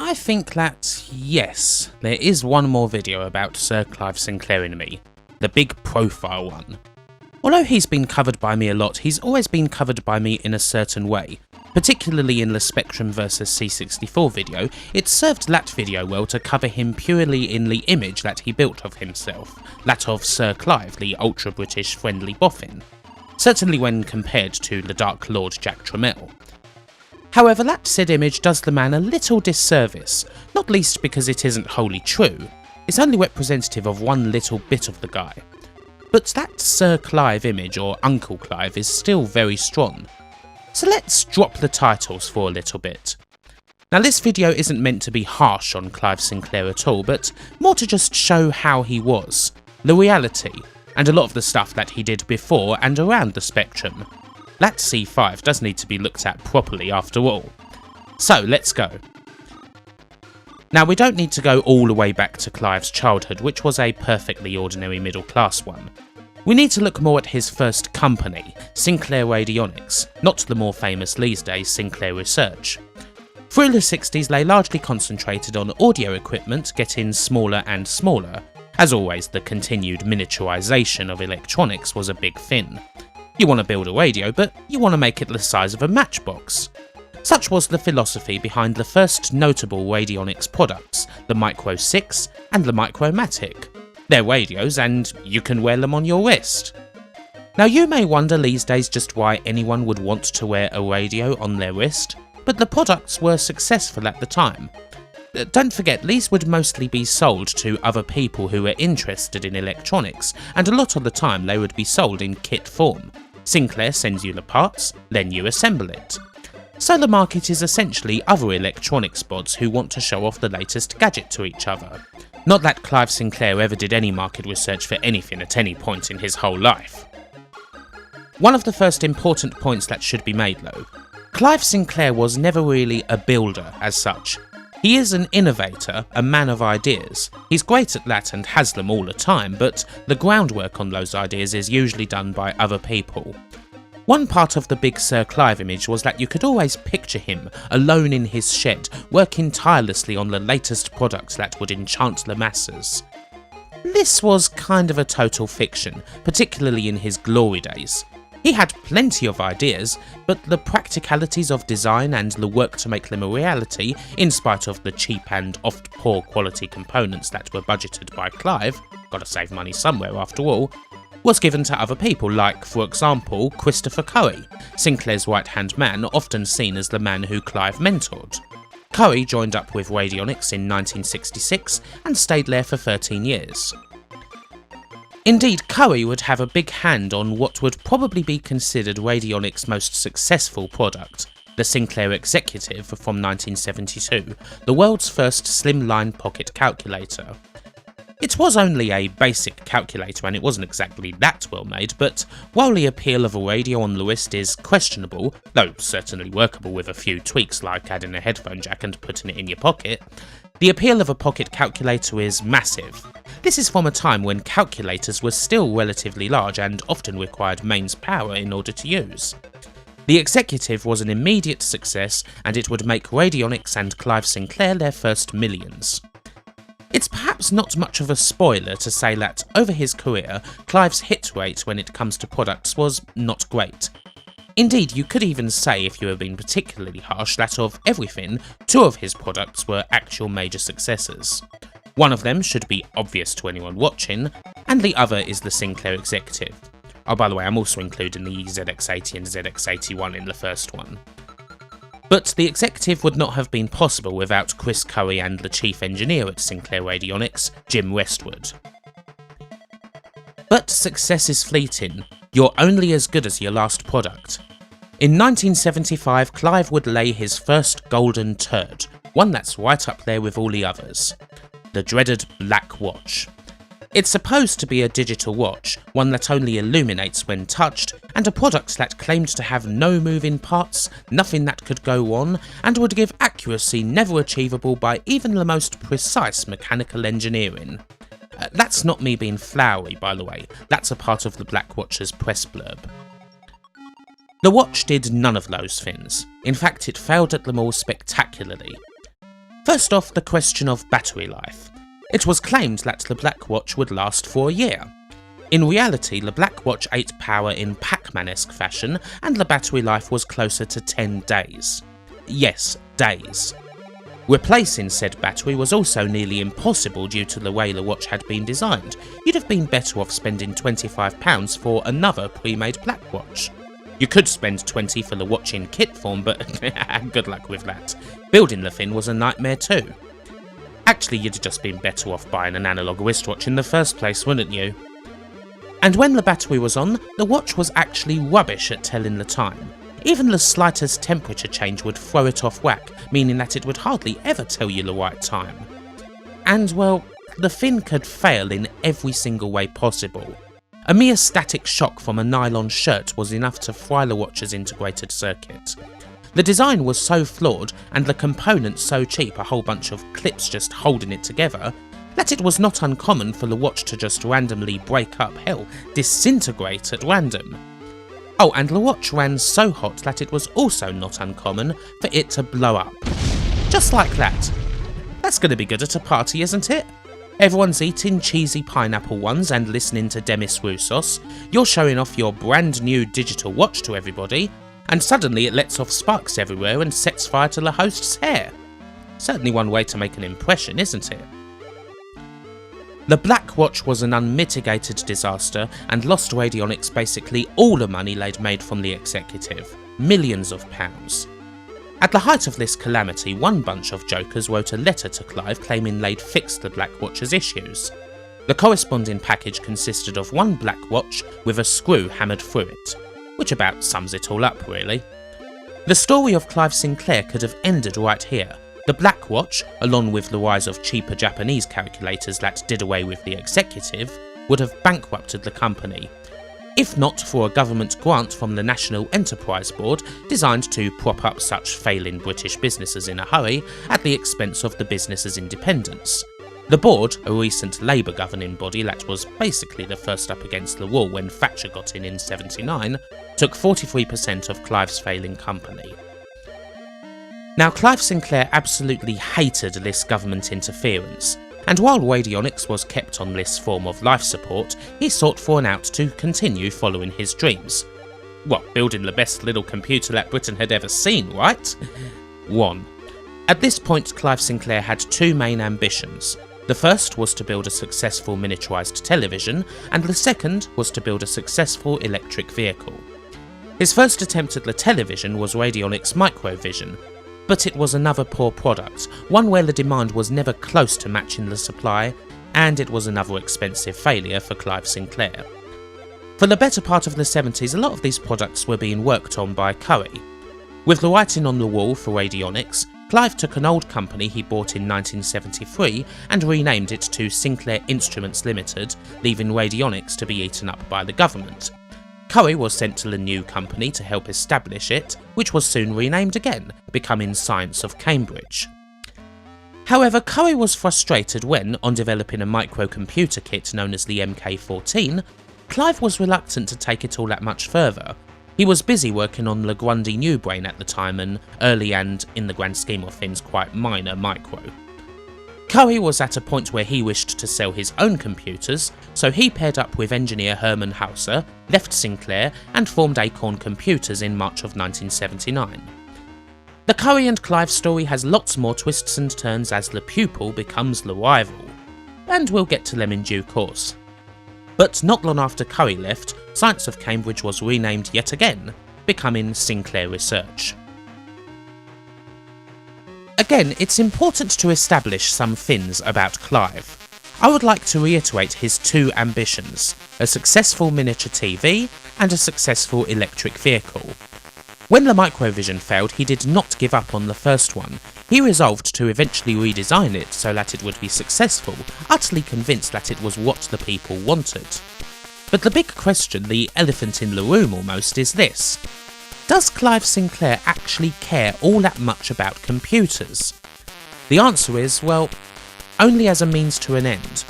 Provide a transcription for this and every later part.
I think that, yes, there is one more video about Sir Clive Sinclair in me, the big profile one. Although he's been covered by me a lot, he's always been covered by me in a certain way. Particularly in the Spectrum vs C64 video, it served that video well to cover him purely in the image that he built of himself, that of Sir Clive, the ultra-British friendly boffin, certainly when compared to the Dark Lord Jack Tramiel. However, that said image does the man a little disservice, not least because it isn't wholly true, it's only representative of one little bit of the guy. But that Sir Clive image, or Uncle Clive, is still very strong. So let's drop the titles for a little bit. Now this video isn't meant to be harsh on Clive Sinclair at all, but more to just show how he was, the reality, and a lot of the stuff that he did before and around the Spectrum. That C5 does need to be looked at properly after all. So let's go. Now we don't need to go all the way back to Clive's childhood, which was a perfectly ordinary middle class one. We need to look more at his first company, Sinclair Radionics, not the more famous these days Sinclair Research. Through the 60s they largely concentrated on audio equipment getting smaller and smaller. As always, the continued miniaturisation of electronics was a big thing. You want to build a radio, but you want to make it the size of a matchbox. Such was the philosophy behind the first notable radionics products, the Micro 6 and the Micromatic. They're radios and you can wear them on your wrist. Now you may wonder these days just why anyone would want to wear a radio on their wrist, but the products were successful at the time. Don't forget, these would mostly be sold to other people who were interested in electronics, and a lot of the time they would be sold in kit form. Sinclair sends you the parts, then you assemble it. So the market is essentially other electronics bods who want to show off the latest gadget to each other. Not that Clive Sinclair ever did any market research for anything at any point in his whole life. One of the first important points that should be made though, Clive Sinclair was never really a builder as such. He is an innovator, a man of ideas. He's great at that and has them all the time, but the groundwork on those ideas is usually done by other people. One part of the big Sir Clive image was that you could always picture him alone in his shed, working tirelessly on the latest products that would enchant the masses. This was kind of a total fiction, particularly in his glory days. He had plenty of ideas, but the practicalities of design and the work to make them a reality, in spite of the cheap and oft poor quality components that were budgeted by Clive, gotta save money somewhere after all, was given to other people like, for example, Christopher Curry, Sinclair's right-hand man, often seen as the man who Clive mentored. Curry joined up with Radionics in 1966 and stayed there for 13 years. Indeed, Curry would have a big hand on what would probably be considered Radionics' most successful product, the Sinclair Executive from 1972, the world's first slimline pocket calculator. It was only a basic calculator and it wasn't exactly that well made, but while the appeal of a radio on the wrist is questionable, though certainly workable with a few tweaks like adding a headphone jack and putting it in your pocket, the appeal of a pocket calculator is massive. This is from a time when calculators were still relatively large and often required mains power in order to use. The Executive was an immediate success and it would make Radionics and Clive Sinclair their first millions. It's perhaps not much of a spoiler to say that over his career, Clive's hit rate when it comes to products was not great. Indeed, you could even say, if you were being particularly harsh, that of everything, 2 of his products were actual major successes. One of them should be obvious to anyone watching, and the other is the Sinclair Executive. Oh, by the way, I'm also including the ZX80 and ZX81 in the first one. But the Executive would not have been possible without Chris Curry and the chief engineer at Sinclair Radionics, Jim Westwood. But success is fleeting. You're only as good as your last product. In 1975, Clive would lay his first golden turd, one that's right up there with all the others. The dreaded Black Watch. It's supposed to be a digital watch, one that only illuminates when touched, and a product that claimed to have no moving parts, nothing that could go on, and would give accuracy never achievable by even the most precise mechanical engineering. That's not me being flowery, by the way, that's a part of the Black Watch's press blurb. The watch did none of those things. In fact, it failed at them all spectacularly. First off, the question of battery life. It was claimed that the Black Watch would last for a year. In reality, the Black Watch ate power in Pac-Man-esque fashion, and the battery life was closer to 10 days. Yes, days. Replacing said battery was also nearly impossible due to the way the watch had been designed. You'd have been better off spending £25 for another pre-made Black Watch. You could spend 20 for the watch in kit form, but good luck with that. Building the thing was a nightmare too. Actually, you'd have just been better off buying an analog wristwatch in the first place, wouldn't you? And when the battery was on, the watch was actually rubbish at telling the time. Even the slightest temperature change would throw it off whack, meaning that it would hardly ever tell you the right time. And well, the thing could fail in every single way possible. A mere static shock from a nylon shirt was enough to fry the watch's integrated circuit. The design was so flawed and the components so cheap, a whole bunch of clips just holding it together, that it was not uncommon for the watch to just randomly break up, hell, disintegrate at random. Oh, and the watch ran so hot that it was also not uncommon for it to blow up. Just like that. That's gonna be good at a party, isn't it? Everyone's eating cheesy pineapple ones and listening to Demis Roussos, you're showing off your brand new digital watch to everybody, and suddenly it lets off sparks everywhere and sets fire to the host's hair. Certainly one way to make an impression, isn't it? The Black Watch was an unmitigated disaster and lost Radionics basically all the money they'd made from the executive, millions of pounds. At the height of this calamity, one bunch of jokers wrote a letter to Clive claiming they'd fixed the Black Watch's issues. The corresponding package consisted of one Black Watch with a screw hammered through it, which about sums it all up really. The story of Clive Sinclair could have ended right here. The Black Watch, along with the rise of cheaper Japanese calculators that did away with the executive, would have bankrupted the company, if not for a government grant from the National Enterprise Board designed to prop up such failing British businesses in a hurry at the expense of the business's independence. The board, a recent Labour governing body that was basically the first up against the wall when Thatcher got in '79, took 43% of Clive's failing company. Now, Clive Sinclair absolutely hated this government interference, and while Radionics was kept on this form of life support, he sought for an out to continue following his dreams. Well, building the best little computer that Britain had ever seen, right? 1. At this point, Clive Sinclair had two main ambitions. The first was to build a successful miniaturised television, and the second was to build a successful electric vehicle. His first attempt at the television was Radionics Microvision, but it was another poor product, one where the demand was never close to matching the supply, and it was another expensive failure for Clive Sinclair. For the better part of the 70s, a lot of these products were being worked on by Curry. With the writing on the wall for Radionics, Clive took an old company he bought in 1973 and renamed it to Sinclair Instruments Limited, leaving Radionics to be eaten up by the government. Curry was sent to the new company to help establish it, which was soon renamed again, becoming Science of Cambridge. However, Curry was frustrated when, on developing a microcomputer kit known as the MK14, Clive was reluctant to take it all that much further. He was busy working on the Grundy New Brain at the time, an early and, in the grand scheme of things, quite minor micro. Curry was at a point where he wished to sell his own computers, so he paired up with engineer Herman Hauser, left Sinclair, and formed Acorn Computers in March of 1979. The Curry and Clive story has lots more twists and turns as the pupil becomes the rival, and we'll get to them in due course. But not long after Curry left, Science of Cambridge was renamed yet again, becoming Sinclair Research. Again, it's important to establish some things about Clive. I would like to reiterate his two ambitions, a successful miniature TV and a successful electric vehicle. When the Microvision failed, he did not give up on the first one. He resolved to eventually redesign it so that it would be successful, utterly convinced that it was what the people wanted. But the big question, the elephant in the room almost, is this. Does Clive Sinclair actually care all that much about computers? The answer is, well, only as a means to an end.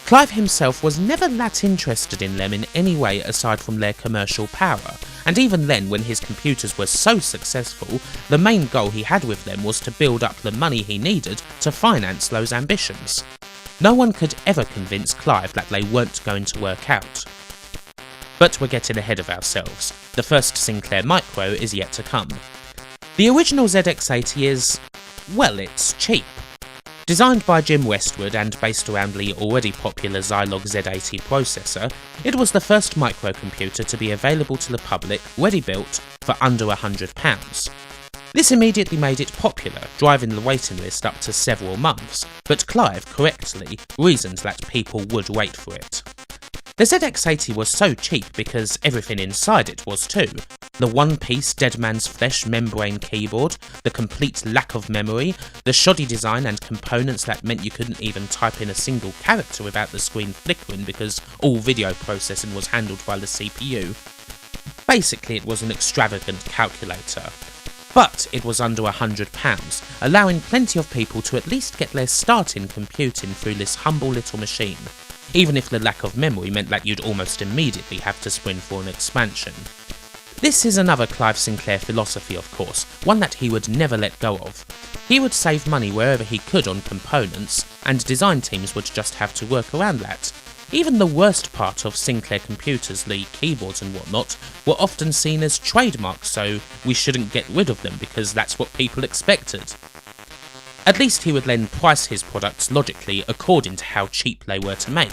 Clive himself was never that interested in them in any way aside from their commercial power, and even then when his computers were so successful, the main goal he had with them was to build up the money he needed to finance those ambitions. No one could ever convince Clive that they weren't going to work out. But we're getting ahead of ourselves. The first Sinclair Micro is yet to come. The original ZX80 is, well, it's cheap. Designed by Jim Westwood and based around the already popular Zilog Z80 processor, it was the first microcomputer to be available to the public, ready built, for under £100. This immediately made it popular, driving the waiting list up to several months, but Clive correctly reasoned that people would wait for it. The ZX80 was so cheap because everything inside it was too. The one-piece Dead Man's Flesh membrane keyboard, the complete lack of memory, the shoddy design and components that meant you couldn't even type in a single character without the screen flickering because all video processing was handled by the CPU. Basically, it was an extravagant calculator. But it was under £100, allowing plenty of people to at least get their start in computing through this humble little machine, even if the lack of memory meant that you'd almost immediately have to sprint for an expansion. This is another Clive Sinclair philosophy, of course, one that he would never let go of. He would save money wherever he could on components, and design teams would just have to work around that. Even the worst part of Sinclair computers, the keyboards and whatnot, were often seen as trademarks, so we shouldn't get rid of them because that's what people expected. At least he would then price his products logically according to how cheap they were to make,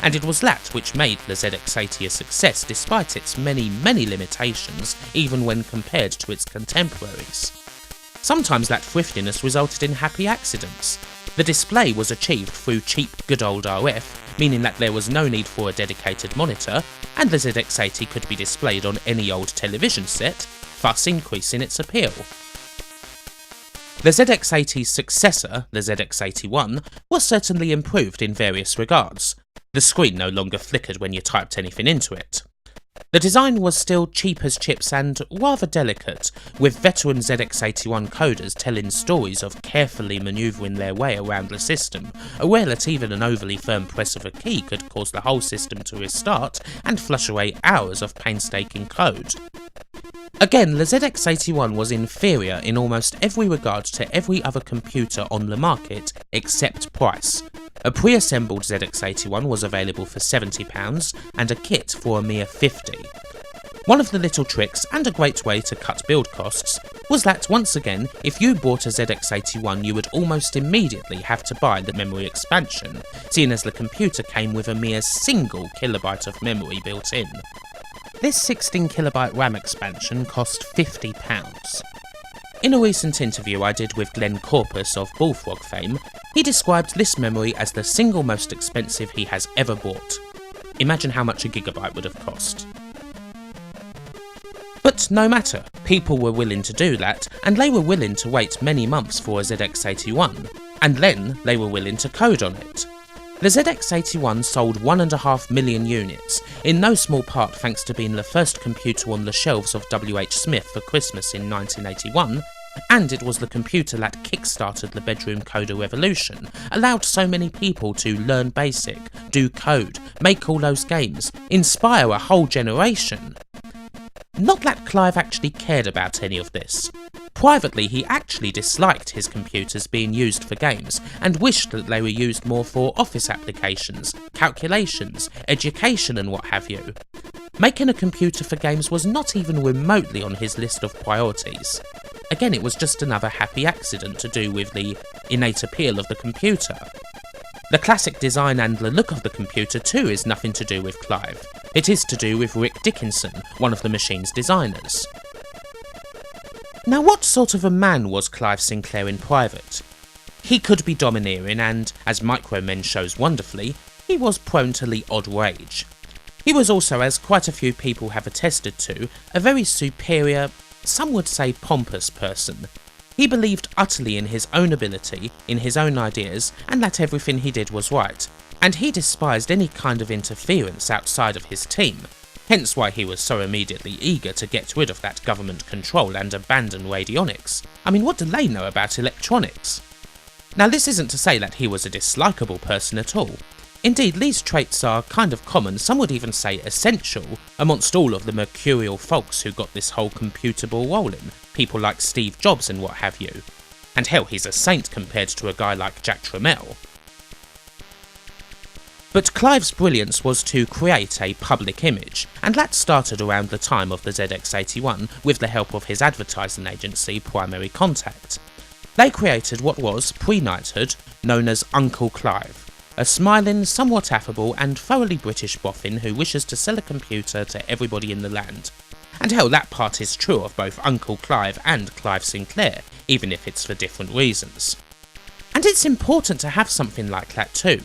and it was that which made the ZX80 a success despite its many limitations, even when compared to its contemporaries. Sometimes that thriftiness resulted in happy accidents. The display was achieved through cheap good old RF, meaning that there was no need for a dedicated monitor, and the ZX80 could be displayed on any old television set, thus increasing its appeal. The ZX80's successor, the ZX81, was certainly improved in various regards. The screen no longer flickered when you typed anything into it. The design was still cheap as chips and rather delicate, with veteran ZX81 coders telling stories of carefully manoeuvring their way around the system, aware that even an overly firm press of a key could cause the whole system to restart and flush away hours of painstaking code. Again, the ZX81 was inferior in almost every regard to every other computer on the market except price. A pre-assembled ZX81 was available for £70 and a kit for a mere £50. One of the little tricks, and a great way to cut build costs, was that once again, if you bought a ZX81 you would almost immediately have to buy the memory expansion, seeing as the computer came with a mere single kilobyte of memory built in. This 16KB RAM expansion cost £50. In a recent interview I did with Glenn Corpus of Bullfrog fame, he described this memory as the single most expensive he has ever bought. Imagine how much a gigabyte would have cost. But no matter, people were willing to do that, and they were willing to wait many months for a ZX81, and then they were willing to code on it. The ZX81 sold 1.5 million units, in no small part thanks to being the first computer on the shelves of W.H. Smith for Christmas in 1981, and it was the computer that kick-started the bedroom coder revolution, allowed so many people to learn BASIC, do code, make all those games, inspire a whole generation. Not that Clive actually cared about any of this. Privately, he actually disliked his computers being used for games, and wished that they were used more for office applications, calculations, education and what have you. Making a computer for games was not even remotely on his list of priorities. Again, it was just another happy accident to do with the innate appeal of the computer. The classic design and the look of the computer too is nothing to do with Clive. It is to do with Rick Dickinson, one of the machine's designers. Now, what sort of a man was Clive Sinclair in private? He could be domineering and, as Micromen shows wonderfully, he was prone to the odd rage. He was also, as quite a few people have attested to, a very superior, some would say pompous person. He believed utterly in his own ability, in his own ideas, and that everything he did was right, and he despised any kind of interference outside of his team, hence why he was so immediately eager to get rid of that government control and abandon radionics. I mean, what do they know about electronics? Now, this isn't to say that he was a dislikable person at all. Indeed, these traits are kind of common, some would even say essential, amongst all of the mercurial folks who got this whole computer ball rolling, people like Steve Jobs and what have you. And hell, he's a saint compared to a guy like Jack Tramiel. But Clive's brilliance was to create a public image, and that started around the time of the ZX81 with the help of his advertising agency Primary Contact. They created what was, pre-knighthood, known as Uncle Clive, a smiling, somewhat affable and thoroughly British boffin who wishes to sell a computer to everybody in the land. And hell, that part is true of both Uncle Clive and Clive Sinclair, even if it's for different reasons. And it's important to have something like that too.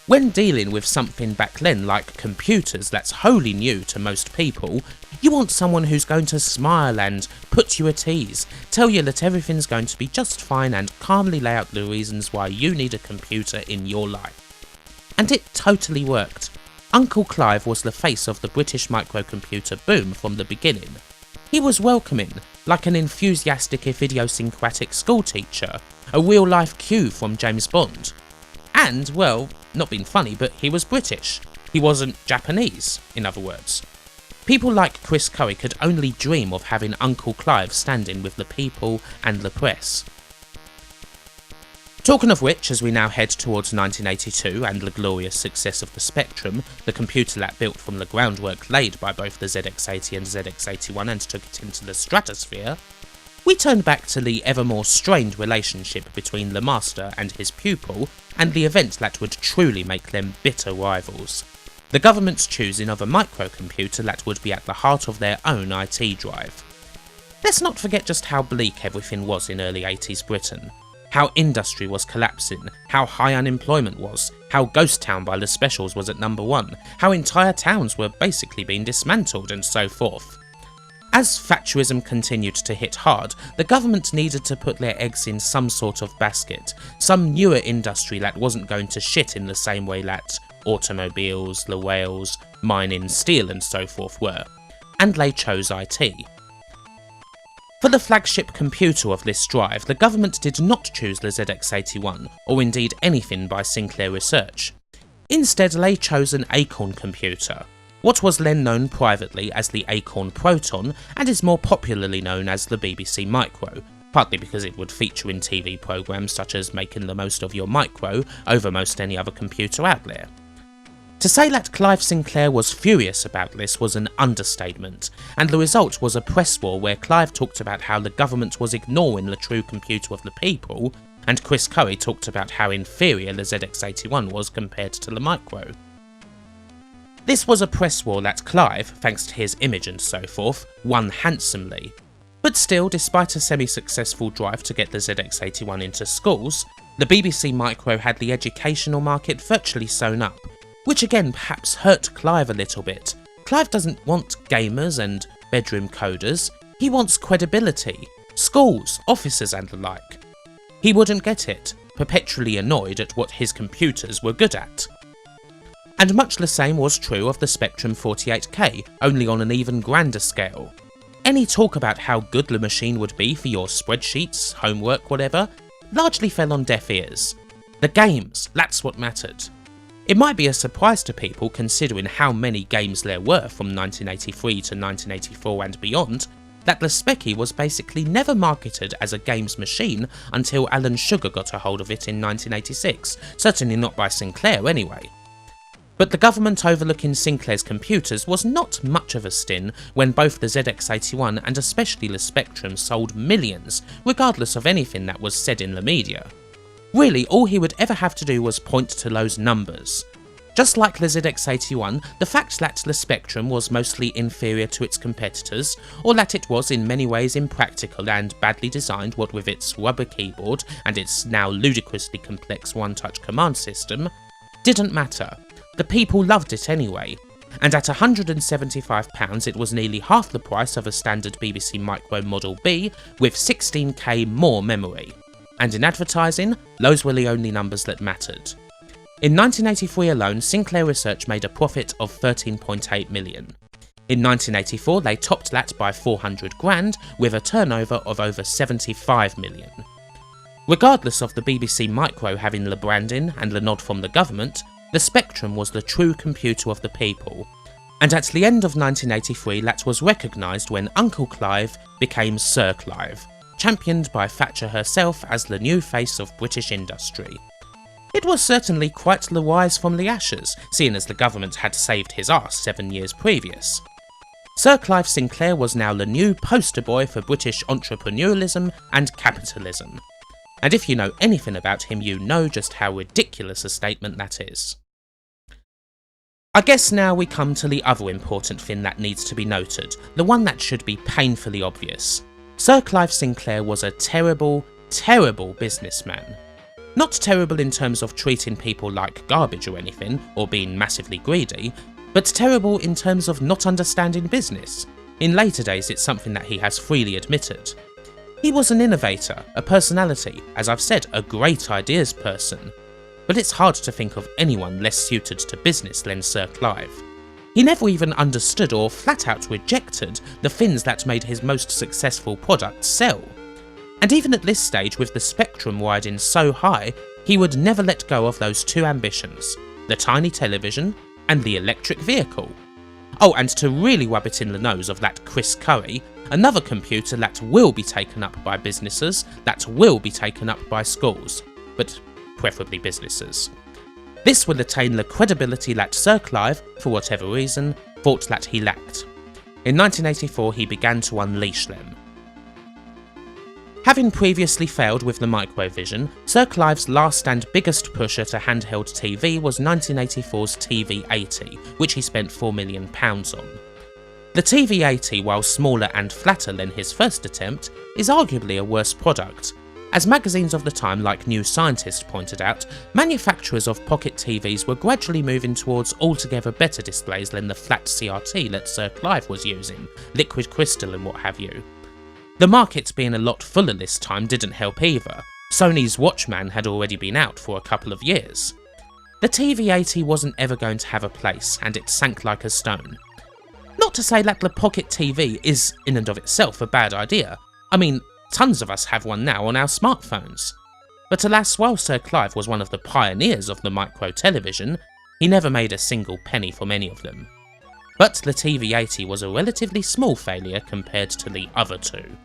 When dealing with something back then like computers that's wholly new to most people, you want someone who's going to smile and put you at ease, tell you that everything's going to be just fine and calmly lay out the reasons why you need a computer in your life. And it totally worked. Uncle Clive was the face of the British microcomputer boom from the beginning. He was welcoming, like an enthusiastic if idiosyncratic schoolteacher, a real-life Q from James Bond. And, well, not being funny, but he was British. He wasn't Japanese, in other words. People like Chris Curry could only dream of having Uncle Clive standing with the people and the press. Talking of which, as we now head towards 1982 and the glorious success of the Spectrum, the computer that built from the groundwork laid by both the ZX80 and ZX81 and took it into the stratosphere, we turn back to the ever more strained relationship between the master and his pupil, and the event that would truly make them bitter rivals. The government's choosing of a microcomputer that would be at the heart of their own IT drive. Let's not forget just how bleak everything was in early 80s Britain. How industry was collapsing, how high unemployment was, how Ghost Town by the Specials was at #1, how entire towns were basically being dismantled and so forth. As Thatcherism continued to hit hard, the government needed to put their eggs in some sort of basket, some newer industry that wasn't going to shit in the same way that automobiles, the rails, mining, steel and so forth were, and they chose IT. For the flagship computer of this drive, the government did not choose the ZX81, or indeed anything by Sinclair Research. Instead, they chose an Acorn computer, what was then known privately as the Acorn Proton and is more popularly known as the BBC Micro, partly because it would feature in TV programmes such as Making the Most of Your Micro over most any other computer out there. To say that Clive Sinclair was furious about this was an understatement, and the result was a press war where Clive talked about how the government was ignoring the true computer of the people, and Chris Curry talked about how inferior the ZX81 was compared to the Micro. This was a press war that Clive, thanks to his image and so forth, won handsomely. But still, despite a semi-successful drive to get the ZX81 into schools, the BBC Micro had the educational market virtually sewn up, which again perhaps hurt Clive a little bit. Clive doesn't want gamers and bedroom coders, he wants credibility, schools, officers and the like. He wouldn't get it, perpetually annoyed at what his computers were good at. And much the same was true of the Spectrum 48K, only on an even grander scale. Any talk about how good the machine would be for your spreadsheets, homework, whatever, largely fell on deaf ears. The games, that's what mattered. It might be a surprise to people considering how many games there were from 1983 to 1984 and beyond, that the Speccy was basically never marketed as a games machine until Alan Sugar got a hold of it in 1986, certainly not by Sinclair anyway. But the government overlooking Sinclair's computers was not much of a stint when both the ZX81 and especially the Spectrum sold millions, regardless of anything that was said in the media. Really, all he would ever have to do was point to those numbers. Just like the ZX81, the fact that the Spectrum was mostly inferior to its competitors, or that it was in many ways impractical and badly designed, what with its rubber keyboard and its now ludicrously complex one-touch command system, didn't matter. The people loved it anyway, and at £175 it was nearly half the price of a standard BBC Micro Model B with 16K more memory. And in advertising, those were the only numbers that mattered. In 1983 alone, Sinclair Research made a profit of 13.8 million. In 1984 they topped that by 400 grand with a turnover of over 75 million. Regardless of the BBC Micro having the branding and the nod from the government, The Spectrum was the true computer of the people, and at the end of 1983 that was recognised when Uncle Clive became Sir Clive, championed by Thatcher herself as the new face of British industry. It was certainly quite the rise from the ashes, seeing as the government had saved his arse 7 years previous. Sir Clive Sinclair was now the new poster boy for British entrepreneurialism and capitalism. And if you know anything about him, you know just how ridiculous a statement that is. I guess now we come to the other important thing that needs to be noted, the one that should be painfully obvious. Sir Clive Sinclair was a terrible, terrible businessman. Not terrible in terms of treating people like garbage or anything, or being massively greedy, but terrible in terms of not understanding business. In later days it's something that he has freely admitted. He was an innovator, a personality, as I've said, a great ideas person. But it's hard to think of anyone less suited to business than Sir Clive. He never even understood or flat out rejected the things that made his most successful products sell. And even at this stage, with the Spectrum riding so high, he would never let go of those two ambitions, the tiny television and the electric vehicle. Oh, and to really rub it in the nose of that Chris Curry, another computer that will be taken up by businesses, that will be taken up by schools, but preferably businesses. This will attain the credibility that Sir Clive, for whatever reason, thought that he lacked. In 1984 he began to unleash them. Having previously failed with the Microvision, Sir Clive's last and biggest pusher to handheld TV was 1984's TV-80, which he spent £4 million on. The TV-80, while smaller and flatter than his first attempt, is arguably a worse product. As magazines of the time like New Scientist pointed out, manufacturers of pocket TVs were gradually moving towards altogether better displays than the flat CRT that Sir Clive was using, liquid crystal and what have you. The market being a lot fuller this time didn't help either. Sony's Watchman had already been out for a couple of years. The TV-80 wasn't ever going to have a place, and it sank like a stone. Not to say that the pocket TV is in and of itself a bad idea. I mean, tons of us have one now on our smartphones. But alas, while Sir Clive was one of the pioneers of the micro television, he never made a single penny from any of them. But the TV-80 was a relatively small failure compared to the other two.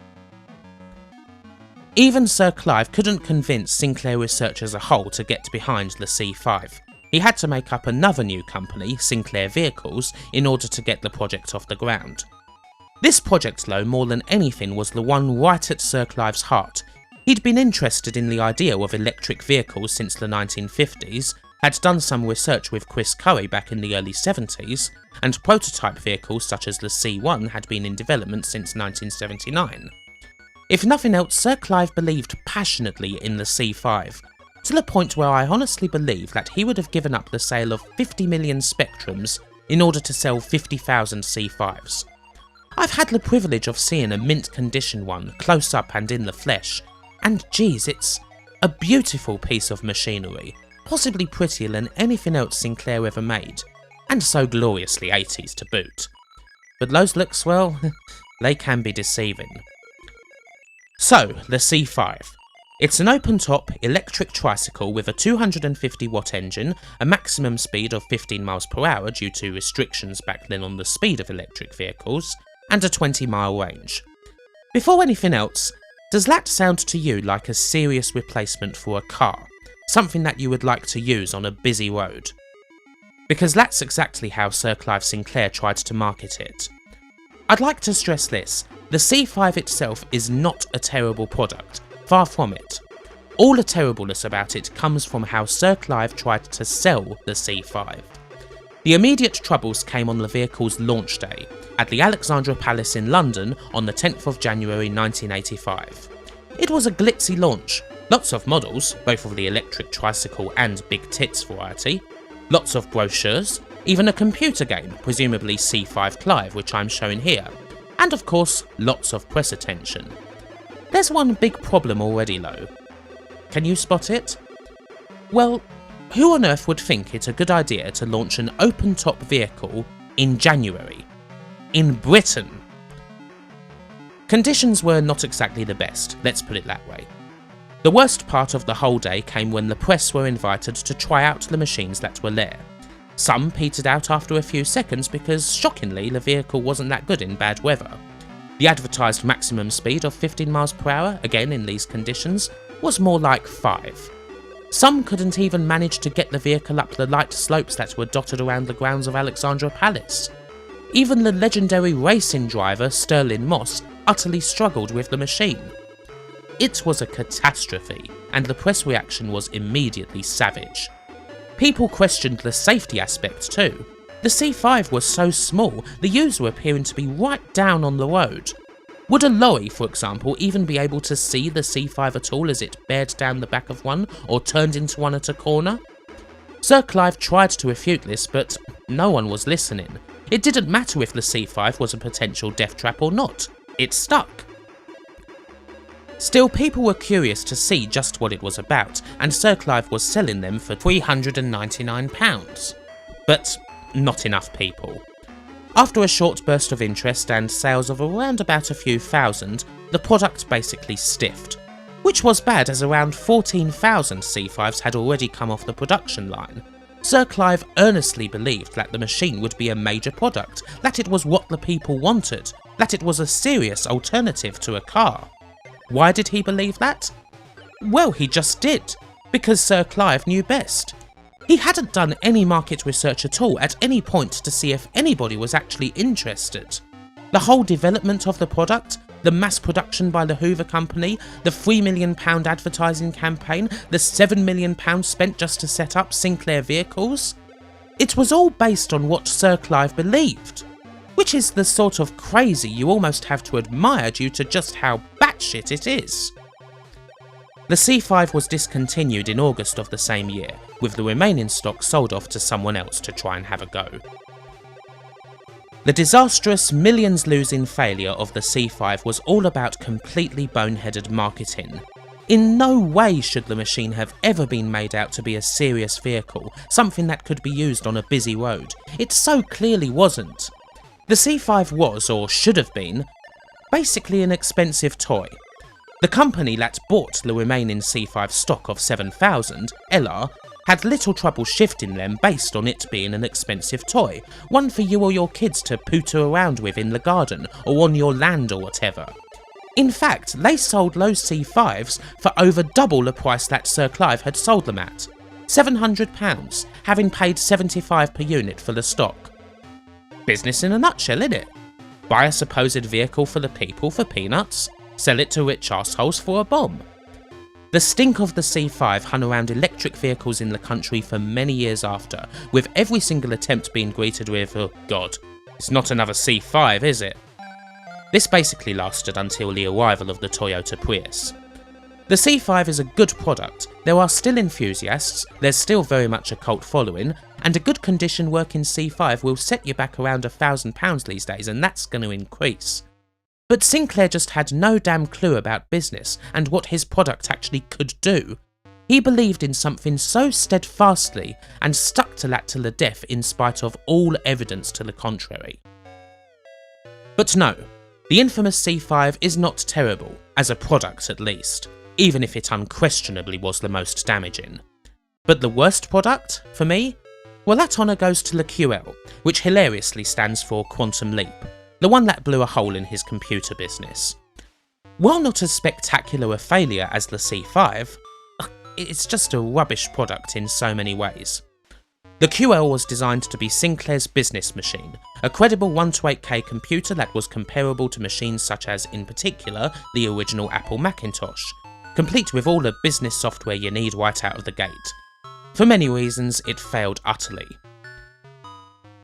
Even Sir Clive couldn't convince Sinclair Research as a whole to get behind the C5. He had to make up another new company, Sinclair Vehicles, in order to get the project off the ground. This project though, more than anything, was the one right at Sir Clive's heart. He'd been interested in the idea of electric vehicles since the 1950s, had done some research with Chris Curry back in the early 70s, and prototype vehicles such as the C1 had been in development since 1979. If nothing else, Sir Clive believed passionately in the C5, to the point where I honestly believe that he would have given up the sale of 50 million Spectrums in order to sell 50,000 C5s. I've had the privilege of seeing a mint condition one close up and in the flesh, and geez, it's a beautiful piece of machinery, possibly prettier than anything else Sinclair ever made, and so gloriously 80s to boot. But those looks, well, they can be deceiving. So, the C5. It's an open-top electric tricycle with a 250-watt engine, a maximum speed of 15 miles per hour due to restrictions back then on the speed of electric vehicles, and a 20-mile range. Before anything else, does that sound to you like a serious replacement for a car? Something that you would like to use on a busy road? Because that's exactly how Sir Clive Sinclair tried to market it. I'd like to stress this, the C5 itself is not a terrible product, far from it. All the terribleness about it comes from how Sir Clive tried to sell the C5. The immediate troubles came on the vehicle's launch day, at the Alexandra Palace in London on the 10th of January 1985. It was a glitzy launch, lots of models, both of the electric tricycle and big tits variety, lots of brochures, even a computer game, presumably C5 Clive, which I'm showing here, and of course, lots of press attention. There's one big problem already though. Can you spot it? Well, who on earth would think it's a good idea to launch an open-top vehicle in January? In Britain? Conditions were not exactly the best, let's put it that way. The worst part of the whole day came when the press were invited to try out the machines that were there. Some petered out after a few seconds because, shockingly, the vehicle wasn't that good in bad weather. The advertised maximum speed of 15 miles per hour, again in these conditions, was more like 5. Some couldn't even manage to get the vehicle up the light slopes that were dotted around the grounds of Alexandra Palace. Even the legendary racing driver Stirling Moss utterly struggled with the machine. It was a catastrophe, and the press reaction was immediately savage. People questioned the safety aspect too. The C5 was so small, the user appearing to be right down on the road. Would a lorry, for example, even be able to see the C5 at all as it bared down the back of one or turned into one at a corner? Sir Clive tried to refute this, but no one was listening. It didn't matter if the C5 was a potential death trap or not. It stuck. Still, people were curious to see just what it was about, and Sir Clive was selling them for £399. But not enough people. After a short burst of interest and sales of around about a few thousand, the product basically stiffed. Which was bad, as around 14,000 C5s had already come off the production line. Sir Clive earnestly believed that the machine would be a major product, that it was what the people wanted, that it was a serious alternative to a car. Why did he believe that? Well, he just did, because Sir Clive knew best. He hadn't done any market research at all at any point to see if anybody was actually interested. The whole development of the product, the mass production by the Hoover Company, the £3 million advertising campaign, the £7 million spent just to set up Sinclair vehicles, it was all based on what Sir Clive believed. Which is the sort of crazy you almost have to admire due to just how batshit it is. The C5 was discontinued in August of the same year, with the remaining stock sold off to someone else to try and have a go. The disastrous, millions-losing failure of the C5 was all about completely boneheaded marketing. In no way should the machine have ever been made out to be a serious vehicle, something that could be used on a busy road. It so clearly wasn't. The C5 was, or should have been, basically an expensive toy. The company that bought the remaining C5 stock of 7,000, LR, had little trouble shifting them based on it being an expensive toy, one for you or your kids to pooter around with in the garden or on your land or whatever. In fact, they sold those C5s for over double the price that Sir Clive had sold them at, £700, having paid £75 per unit for the stock. Business in a nutshell, innit? Buy a supposed vehicle for the people for peanuts, sell it to rich assholes for a bomb. The stink of the C5 hung around electric vehicles in the country for many years after, with every single attempt being greeted with, "Oh God, it's not another C5, is it?" This basically lasted until the arrival of the Toyota Prius. The C5 is a good product, there are still enthusiasts, there's still very much a cult following, and a good condition working C5 will set you back around £1,000 these days, and that's going to increase. But Sinclair just had no damn clue about business and what his product actually could do. He believed in something so steadfastly and stuck to that till the death in spite of all evidence to the contrary. But no, the infamous C5 is not terrible, as a product at least, even if it unquestionably was the most damaging. But the worst product, for me? Well, that honour goes to the QL, which hilariously stands for Quantum Leap, the one that blew a hole in his computer business. While not as spectacular a failure as the C5, it's just a rubbish product in so many ways. The QL was designed to be Sinclair's business machine, a credible 128K computer that was comparable to machines such as, in particular, the original Apple Macintosh, complete with all the business software you need right out of the gate. For many reasons, it failed utterly.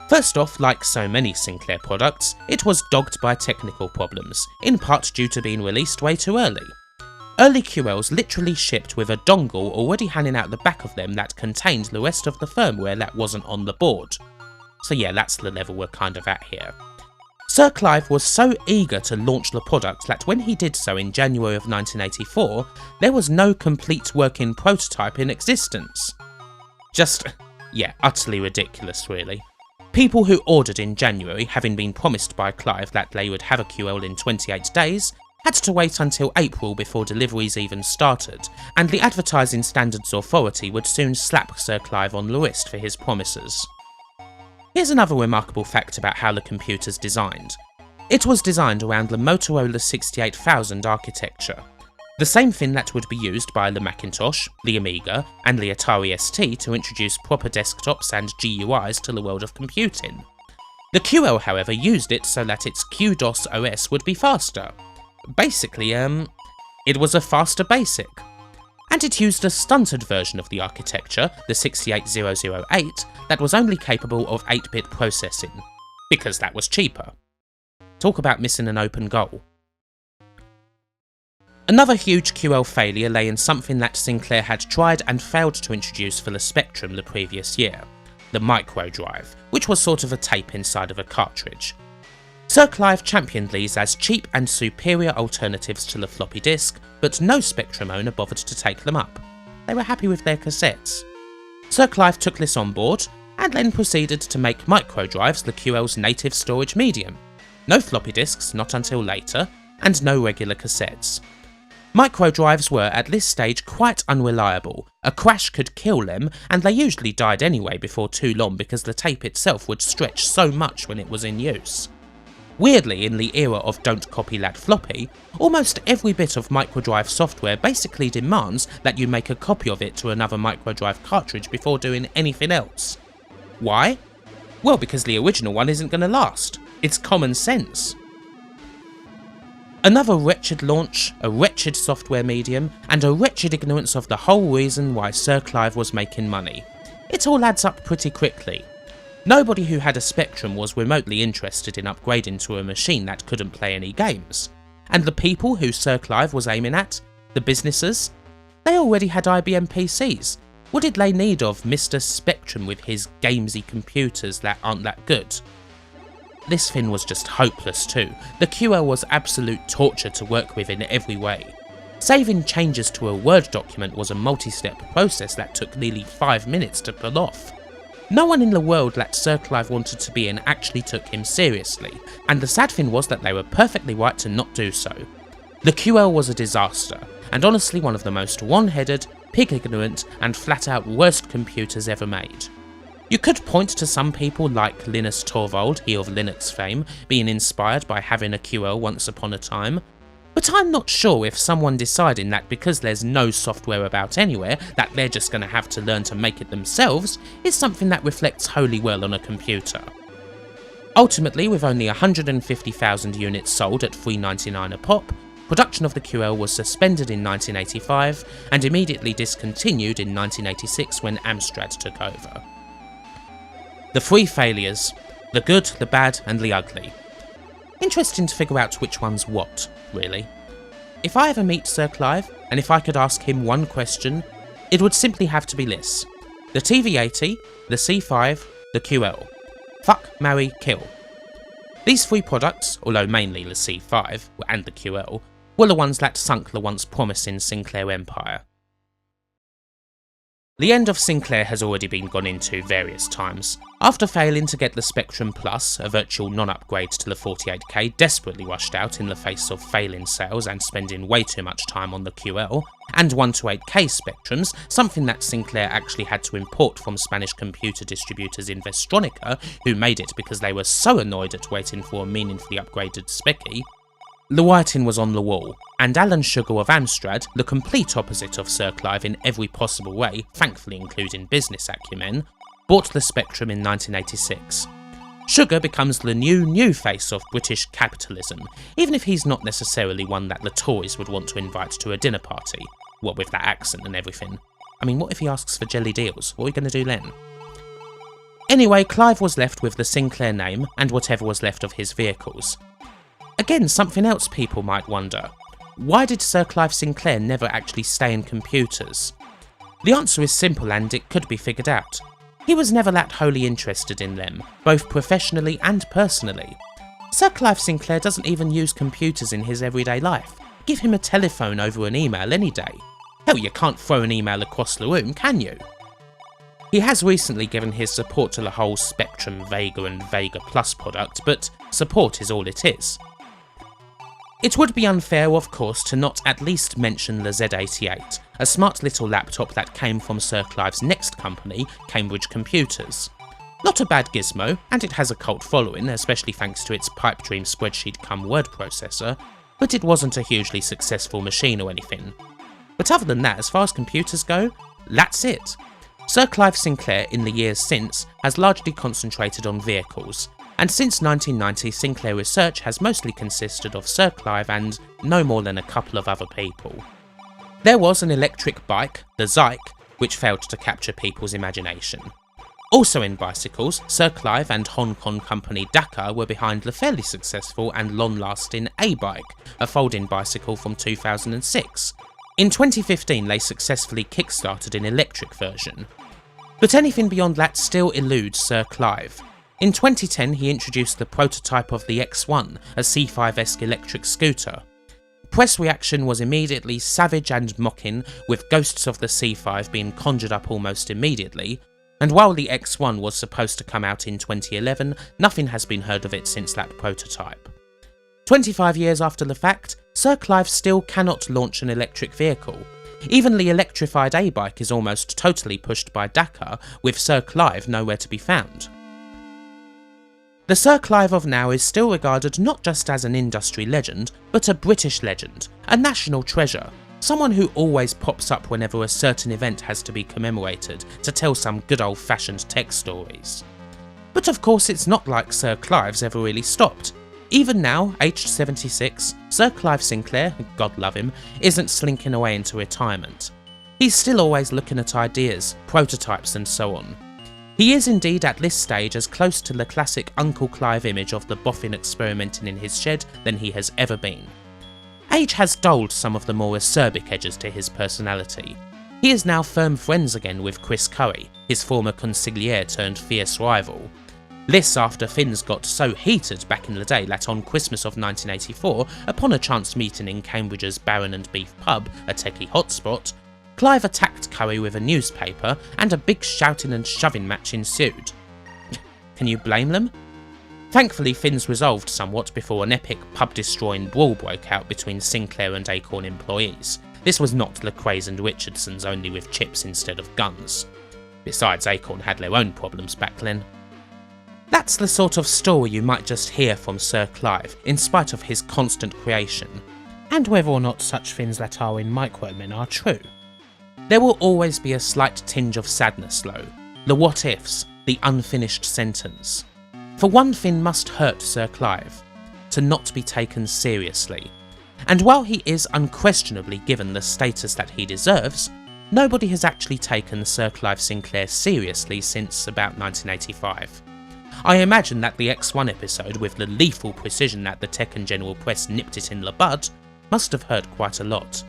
First off, like so many Sinclair products, it was dogged by technical problems, in part due to being released way too early. Early QLs literally shipped with a dongle already hanging out the back of them that contained the rest of the firmware that wasn't on the board. So yeah, that's the level we're kind of at here. Sir Clive was so eager to launch the product that when he did so in January of 1984, there was no complete working prototype in existence. Just, yeah, utterly ridiculous really. People who ordered in January, having been promised by Clive that they would have a QL in 28 days, had to wait until April before deliveries even started, and the Advertising Standards Authority would soon slap Sir Clive on the wrist for his promises. Here's another remarkable fact about how the computer's designed. It was designed around the Motorola 68000 architecture, the same thing that would be used by the Macintosh, the Amiga, and the Atari ST to introduce proper desktops and GUIs to the world of computing. The QL, however, used it so that its QDOS OS would be faster. Basically, it was a faster BASIC. And it used a stunted version of the architecture, the 68008, that was only capable of 8-bit processing, because that was cheaper. Talk about missing an open goal. Another huge QL failure lay in something that Sinclair had tried and failed to introduce for the Spectrum the previous year, the microdrive, which was sort of a tape inside of a cartridge. Sir Clive championed these as cheap and superior alternatives to the floppy disk, but no Spectrum owner bothered to take them up. They were happy with their cassettes. Sir Clive took this on board, and then proceeded to make microdrives the QL's native storage medium. No floppy disks not until later, and no regular cassettes. Microdrives were at this stage quite unreliable. A crash could kill them, and they usually died anyway before too long because the tape itself would stretch so much when it was in use. Weirdly, in the era of don't copy that floppy, almost every bit of microdrive software basically demands that you make a copy of it to another microdrive cartridge before doing anything else. Why? Well, because the original one isn't going to last. It's common sense. Another wretched launch, a wretched software medium, and a wretched ignorance of the whole reason why Sir Clive was making money. It all adds up pretty quickly. Nobody who had a Spectrum was remotely interested in upgrading to a machine that couldn't play any games. And the people who Sir Clive was aiming at, the businesses, they already had IBM PCs. What did they need of Mr. Spectrum with his gamesy computers that aren't that good? This thing was just hopeless too. The QL was absolute torture to work with in every way. Saving changes to a Word document was a multi-step process that took nearly 5 minutes to pull off. No one in the world that Sir Clive wanted to be in actually took him seriously, and the sad thing was that they were perfectly right to not do so. The QL was a disaster, and honestly one of the most one-headed, pig-ignorant, and flat-out worst computers ever made. You could point to some people like Linus Torvald, he of Linux fame, being inspired by having a QL once upon a time, but I'm not sure if someone deciding that because there's no software about anywhere that they're just going to have to learn to make it themselves is something that reflects wholly well on a computer. Ultimately, with only 150,000 units sold at $3.99 a pop, production of the QL was suspended in 1985 and immediately discontinued in 1986 when Amstrad took over. The 3 failures: the good, the bad, and the ugly. Interesting to figure out which one's what, really. If I ever meet Sir Clive, and if I could ask him one question, it would simply have to be this: the TV80, the C5, the QL. Fuck, marry, kill. These 3 products, although mainly the C5 and the QL, were the ones that sunk the once promising Sinclair empire. The end of Sinclair has already been gone into various times. After failing to get the Spectrum Plus, a virtual non-upgrade to the 48K desperately rushed out in the face of failing sales and spending way too much time on the QL, and 128K Spectrums, something that Sinclair actually had to import from Spanish computer distributors Investronica, who made it because they were so annoyed at waiting for a meaningfully upgraded Specky. The writing was on the wall, and Alan Sugar of Amstrad, the complete opposite of Sir Clive in every possible way, thankfully including business acumen, bought the Spectrum in 1986. Sugar becomes the new face of British capitalism, even if he's not necessarily one that the Tories would want to invite to a dinner party, what with that accent and everything. I mean, what if he asks for jelly deals? What are we going to do then? Anyway, Clive was left with the Sinclair name and whatever was left of his vehicles. Again, something else people might wonder. Why did Sir Clive Sinclair never actually stay in computers? The answer is simple and it could be figured out. He was never that wholly interested in them, both professionally and personally. Sir Clive Sinclair doesn't even use computers in his everyday life. Give him a telephone over an email any day. Hell, you can't throw an email across the room, can you? He has recently given his support to the whole Spectrum Vega and Vega Plus product, but support is all it is. It would be unfair, of course, to not at least mention the Z88, a smart little laptop that came from Sir Clive's next company, Cambridge Computers. Not a bad gizmo, and it has a cult following, especially thanks to its pipe dream spreadsheet cum word processor, but it wasn't a hugely successful machine or anything. But other than that, as far as computers go, that's it. Sir Clive Sinclair in the years since has largely concentrated on vehicles, and since 1990 Sinclair research has mostly consisted of Sir Clive and no more than a couple of other people. There was an electric bike, the Zyke, which failed to capture people's imagination. Also in bicycles, Sir Clive and Hong Kong company Dakar were behind the fairly successful and long-lasting A-Bike, a fold-in bicycle from 2006. In 2015 they successfully kick-started an electric version. But anything beyond that still eludes Sir Clive. In 2010 he introduced the prototype of the X1, a C5-esque electric scooter. Press reaction was immediately savage and mocking, with ghosts of the C5 being conjured up almost immediately, and while the X1 was supposed to come out in 2011, nothing has been heard of it since that prototype. 25 years after the fact, Sir Clive still cannot launch an electric vehicle. Even the electrified A-Bike is almost totally pushed by Dakar, with Sir Clive nowhere to be found. The Sir Clive of now is still regarded not just as an industry legend, but a British legend, a national treasure, someone who always pops up whenever a certain event has to be commemorated to tell some good old-fashioned tech stories. But of course it's not like Sir Clive's ever really stopped. Even now, aged 76, Sir Clive Sinclair, God love him, isn't slinking away into retirement. He's still always looking at ideas, prototypes and so on. He is indeed at this stage as close to the classic Uncle Clive image of the boffin experimenting in his shed than he has ever been. Age has dulled some of the more acerbic edges to his personality. He is now firm friends again with Chris Curry, his former consigliere turned fierce rival. This after things got so heated back in the day that on Christmas of 1984, upon a chance meeting in Cambridge's Baron and Beef pub, a techie hotspot, Clive attacked Curry with a newspaper and a big shouting and shoving match ensued. Can you blame them? Thankfully things resolved somewhat before an epic pub-destroying brawl broke out between Sinclair and Acorn employees. This was not Lecrae's and Richardson's only with chips instead of guns. Besides, Acorn had their own problems back then. That's the sort of story you might just hear from Sir Clive, in spite of his constant creation, and whether or not such things that are in Micromen are true. There will always be a slight tinge of sadness though, the what-ifs, the unfinished sentence. For one thing must hurt Sir Clive, to not be taken seriously. And while he is unquestionably given the status that he deserves, nobody has actually taken Sir Clive Sinclair seriously since about 1985. I imagine that the X1 episode, with the lethal precision that the tech and general press nipped it in the bud, must have hurt quite a lot.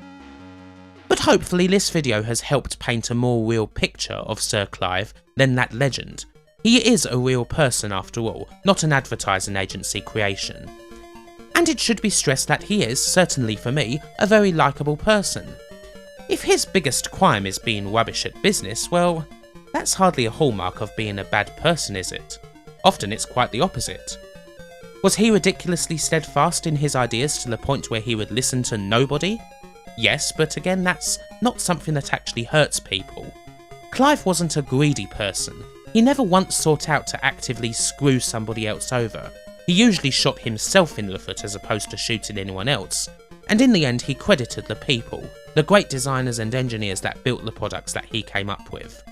But hopefully this video has helped paint a more real picture of Sir Clive than that legend. He is a real person after all, not an advertising agency creation. And it should be stressed that he is, certainly for me, a very likeable person. If his biggest crime is being rubbish at business, well, that's hardly a hallmark of being a bad person, is it? Often it's quite the opposite. Was he ridiculously steadfast in his ideas to the point where he would listen to nobody? Yes, but again that's not something that actually hurts people. Clive wasn't a greedy person. He never once sought out to actively screw somebody else over. He usually shot himself in the foot as opposed to shooting anyone else. And in the end he credited the people, the great designers and engineers that built the products that he came up with.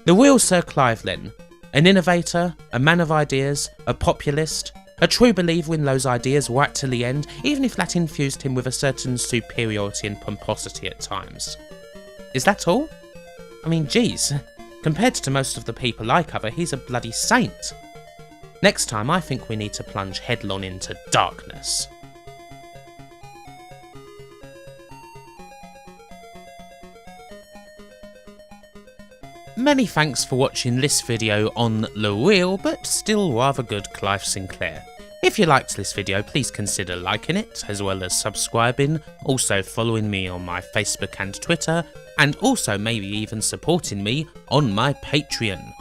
The real Sir Clive then, an innovator, a man of ideas, a populist, a true believer in those ideas right till the end, even if that infused him with a certain superiority and pomposity at times. Is that all? I mean, geez, compared to most of the people I cover, he's a bloody saint. Next time I think we need to plunge headlong into darkness. Many thanks for watching this video on the real but still rather good Clive Sinclair. If you liked this video, please consider liking it, as well as subscribing, also following me on my Facebook and Twitter, and also maybe even supporting me on my Patreon.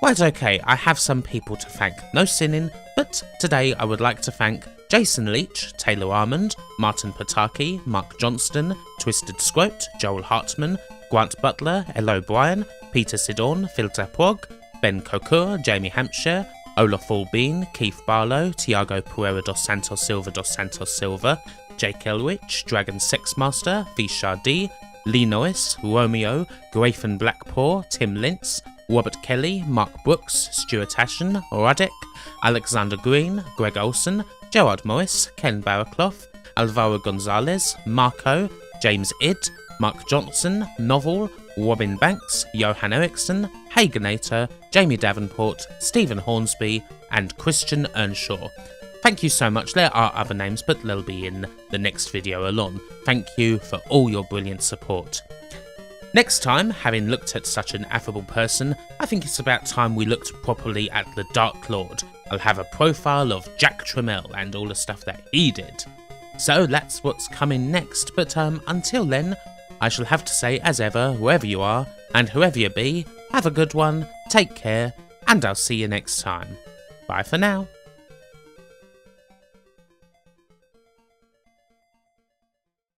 Right, okay, I have some people to thank, no sinning, but today I would like to thank Jason Leach, Taylor Armand, Martin Pataki, Mark Johnston, Twisted Squote, Joel Hartman, Grant Butler, Ell O'Brien, Peter Sidorn, Phil Tapwog, Ben Kokur, Jamie Hampshire, Olaf Albeen, Keith Barlow, Tiago Pereira dos Santos Silva, Jake Elwich, Dragon Sexmaster, Vishar D, Lee Norris, Romeo, Grafin Blackpaw, Tim Lintz, Robert Kelly, Mark Brooks, Stuart Ashen, Radek, Alexander Green, Greg Olson, Gerard Morris, Ken Barraclough, Alvaro Gonzalez, Marco, James Idd, Mark Johnson, Novel, Robin Banks, Johan Eriksson, Hagenator, Jamie Davenport, Stephen Hornsby, and Christian Earnshaw. Thank you so much. There are other names, but they'll be in the next video alone. Thank you for all your brilliant support. Next time, having looked at such an affable person, I think it's about time we looked properly at the Dark Lord. I'll have a profile of Jack Tramiel and all the stuff that he did. So that's what's coming next, but until then, I shall have to say as ever, wherever you are, and whoever you be, have a good one, take care, and I'll see you next time. Bye for now.